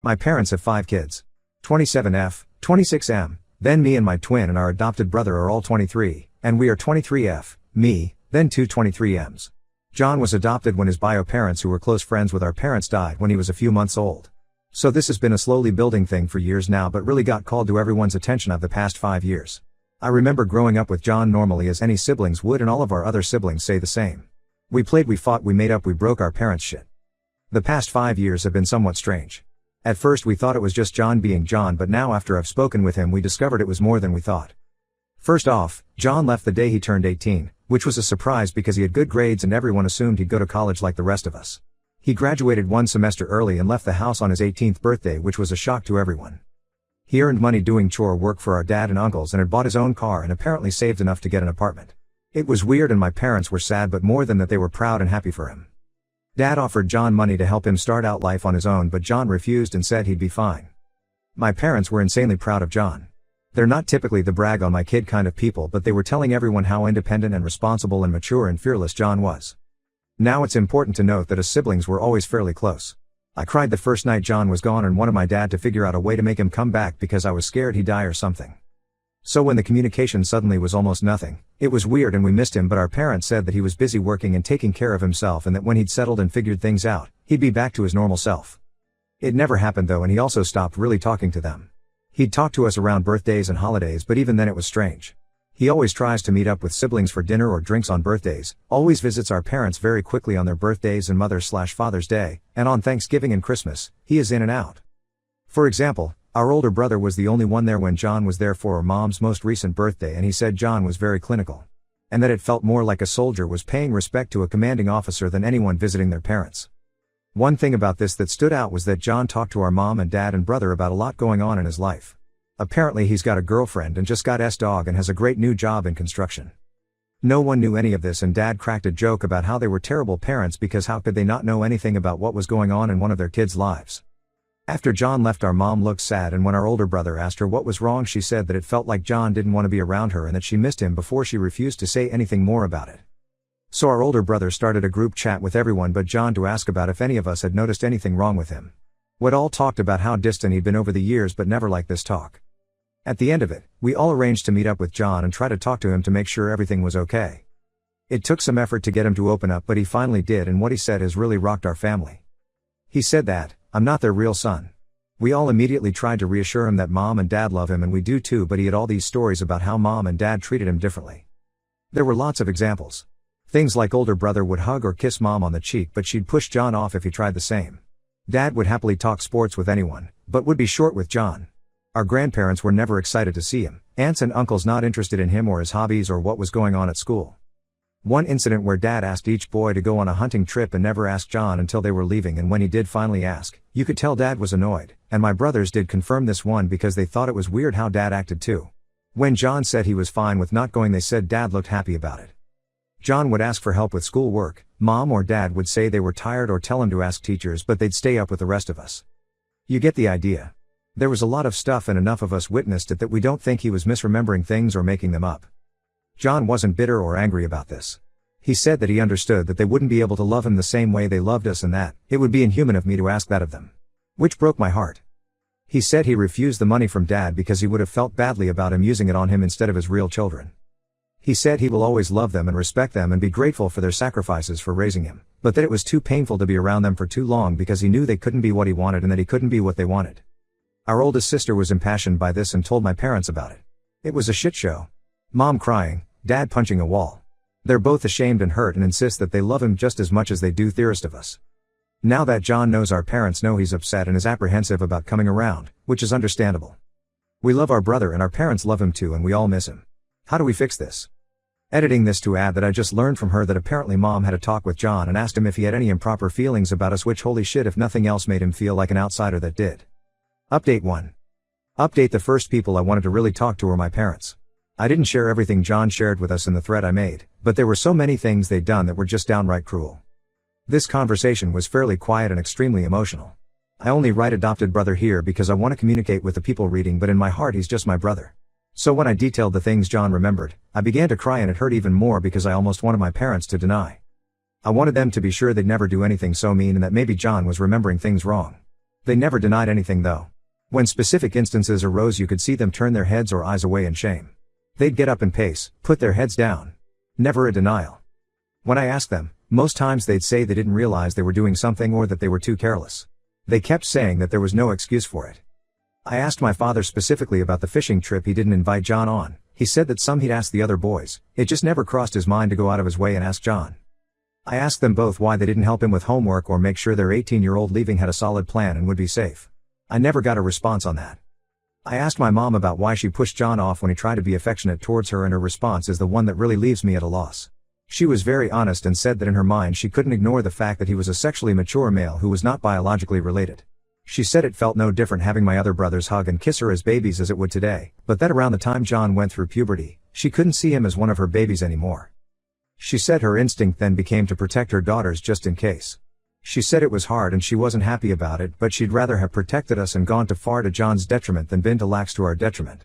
My parents have 5 kids. 27F, 26M, then me and my twin and our adopted brother are all 23, and we are 23F, me, then two 23Ms. John was adopted when his bio parents who were close friends with our parents died when he was a few months old. So this has been a slowly building thing for years now but really got called to everyone's attention of the past 5 years. I remember growing up with John normally as any siblings would and all of our other siblings say the same. We played, we fought, we made up, we broke our parents' shit. The past 5 years have been somewhat strange. At first we thought it was just John being John, but now after I've spoken with him we discovered it was more than we thought. First off, John left the day he turned 18, which was a surprise because he had good grades and everyone assumed he'd go to college like the rest of us. He graduated 1 semester early and left the house on his 18th birthday, which was a shock to everyone. He earned money doing chore work for our dad and uncles and had bought his own car and apparently saved enough to get an apartment. It was weird and my parents were sad, but more than that they were proud and happy for him. Dad offered John money to help him start out life on his own, but John refused and said he'd be fine. My parents were insanely proud of John. They're not typically the brag on my kid kind of people, but they were telling everyone how independent and responsible and mature and fearless John was. Now it's important to note that us siblings were always fairly close. I cried the first night John was gone and wanted my dad to figure out a way to make him come back because I was scared he'd die or something. So when the communication suddenly was almost nothing, it was weird and we missed him, but our parents said that he was busy working and taking care of himself and that when he'd settled and figured things out, he'd be back to his normal self. It never happened though, and he also stopped really talking to them. He'd talk to us around birthdays and holidays, but even then it was strange. He always tries to meet up with siblings for dinner or drinks on birthdays, always visits our parents very quickly on their birthdays and Mother's/Father's Day, and on Thanksgiving and Christmas, he is in and out. For example, our older brother was the only one there when John was there for our mom's most recent birthday, and he said John was very clinical. And that it felt more like a soldier was paying respect to a commanding officer than anyone visiting their parents. One thing about this that stood out was that John talked to our mom and dad and brother about a lot going on in his life. Apparently he's got a girlfriend and just got S-Dog and has a great new job in construction. No one knew any of this, and Dad cracked a joke about how they were terrible parents because how could they not know anything about what was going on in one of their kids' lives. After John left, our mom looked sad, and when our older brother asked her what was wrong, she said that it felt like John didn't want to be around her and that she missed him before she refused to say anything more about it. So our older brother started a group chat with everyone but John to ask about if any of us had noticed anything wrong with him. We'd all talked about how distant he'd been over the years, but never like this talk. At the end of it, we all arranged to meet up with John and try to talk to him to make sure everything was okay. It took some effort to get him to open up, but he finally did, and what he said has really rocked our family. He said that, "I'm not their real son." We all immediately tried to reassure him that Mom and Dad love him and we do too, but he had all these stories about how Mom and Dad treated him differently. There were lots of examples. Things like older brother would hug or kiss Mom on the cheek, but she'd push John off if he tried the same. Dad would happily talk sports with anyone, but would be short with John. Our grandparents were never excited to see him, aunts and uncles not interested in him or his hobbies or what was going on at school. One incident where Dad asked each boy to go on a hunting trip and never asked John until they were leaving, and when he did finally ask, you could tell Dad was annoyed, and my brothers did confirm this one because they thought it was weird how Dad acted too. When John said he was fine with not going, they said Dad looked happy about it. John would ask for help with school work, Mom or Dad would say they were tired or tell him to ask teachers, but they'd stay up with the rest of us. You get the idea. There was a lot of stuff and enough of us witnessed it that we don't think he was misremembering things or making them up. John wasn't bitter or angry about this. He said that he understood that they wouldn't be able to love him the same way they loved us and that it would be inhuman of me to ask that of them. Which broke my heart. He said he refused the money from Dad because he would have felt badly about him using it on him instead of his real children. He said he will always love them and respect them and be grateful for their sacrifices for raising him, but that it was too painful to be around them for too long because he knew they couldn't be what he wanted and that he couldn't be what they wanted. Our oldest sister was impassioned by this and told my parents about it. It was a shit show. Mom crying, Dad punching a wall. They're both ashamed and hurt and insist that they love him just as much as they do the rest of us. Now that John knows, our parents know he's upset and is apprehensive about coming around, which is understandable. We love our brother and our parents love him too, and we all miss him. How do we fix this? Editing this to add that I just learned from her that apparently Mom had a talk with John and asked him if he had any improper feelings about us, which holy shit, if nothing else made him feel like an outsider, that did. Update 1. Update: the first people I wanted to really talk to were my parents. I didn't share everything John shared with us in the thread I made, but there were so many things they'd done that were just downright cruel. This conversation was fairly quiet and extremely emotional. I only write adopted brother here because I want to communicate with the people reading, but in my heart he's just my brother. So when I detailed the things John remembered, I began to cry, and it hurt even more because I almost wanted my parents to deny. I wanted them to be sure they'd never do anything so mean and that maybe John was remembering things wrong. They never denied anything though. When specific instances arose you could see them turn their heads or eyes away in shame. They'd get up and pace, put their heads down. Never a denial. When I asked them, most times they'd say they didn't realize they were doing something or that they were too careless. They kept saying that there was no excuse for it. I asked my father specifically about the fishing trip he didn't invite John on. He said that some he'd asked the other boys, it just never crossed his mind to go out of his way and ask John. I asked them both why they didn't help him with homework or make sure their 18-year-old leaving had a solid plan and would be safe. I never got a response on that. I asked my mom about why she pushed John off when he tried to be affectionate towards her, and her response is the one that really leaves me at a loss. She was very honest and said that in her mind she couldn't ignore the fact that he was a sexually mature male who was not biologically related. She said it felt no different having my other brothers hug and kiss her as babies as it would today, but that around the time John went through puberty, she couldn't see him as one of her babies anymore. She said her instinct then became to protect her daughters just in case. She said it was hard and she wasn't happy about it, but she'd rather have protected us and gone too far to John's detriment than been too lax to our detriment.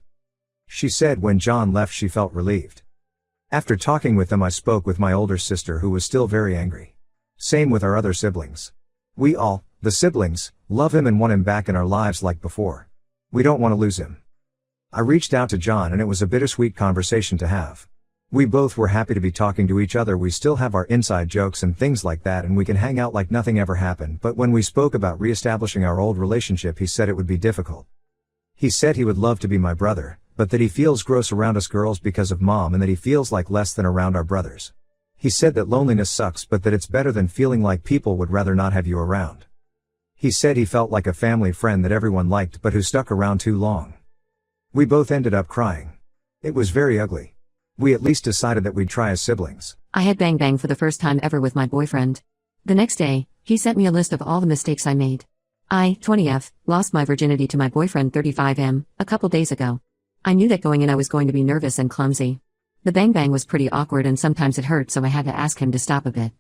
She said when John left she felt relieved. After talking with them I spoke with my older sister who was still very angry. Same with our other siblings. We all, the siblings, love him and want him back in our lives like before. We don't want to lose him. I reached out to John and it was a bittersweet conversation to have. We both were happy to be talking to each other. We still have our inside jokes and things like that and we can hang out like nothing ever happened, but when we spoke about reestablishing our old relationship he said it would be difficult. He said he would love to be my brother, but that he feels gross around us girls because of mom and that he feels like less than around our brothers. He said that loneliness sucks but that it's better than feeling like people would rather not have you around. He said he felt like a family friend that everyone liked but who stuck around too long. We both ended up crying. It was very ugly. We at least decided that we'd try as siblings. I had bang bang for the first time ever with my boyfriend. The next day, he sent me a list of all the mistakes I made. I, 20F, lost my virginity to my boyfriend 35M, a couple days ago. I knew that going in I was going to be nervous and clumsy. The bang bang was pretty awkward and sometimes it hurt, so I had to ask him to stop a bit.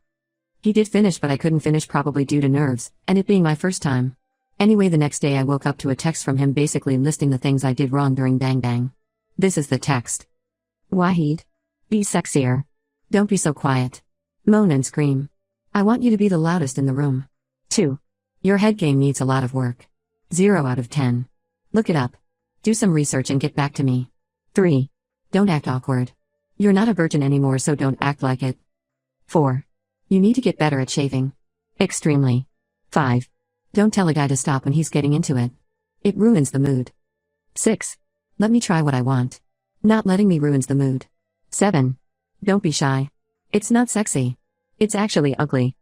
He did finish but I couldn't finish, probably due to nerves, and it being my first time. Anyway, the next day I woke up to a text from him basically listing the things I did wrong during bang bang. This is the text. Wahid. Be sexier. Don't be so quiet. Moan and scream. I want you to be the loudest in the room. 2. Your head game needs a lot of work. 0 out of 10. Look it up. Do some research and get back to me. 3. Don't act awkward. You're not a virgin anymore, so don't act like it. 4. You need to get better at shaving. Extremely. 5. Don't tell a guy to stop when he's getting into it. It ruins the mood. 6. Let me try what I want. Not letting me ruins the mood. 7. Don't be shy. It's not sexy. It's actually ugly.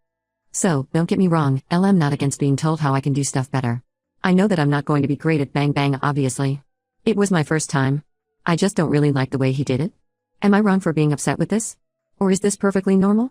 So, don't get me wrong, I'm not against being told how I can do stuff better. I know that I'm not going to be great at bang bang, obviously. It was my first time. I just don't really like the way he did it. Am I wrong for being upset with this? Or is this perfectly normal?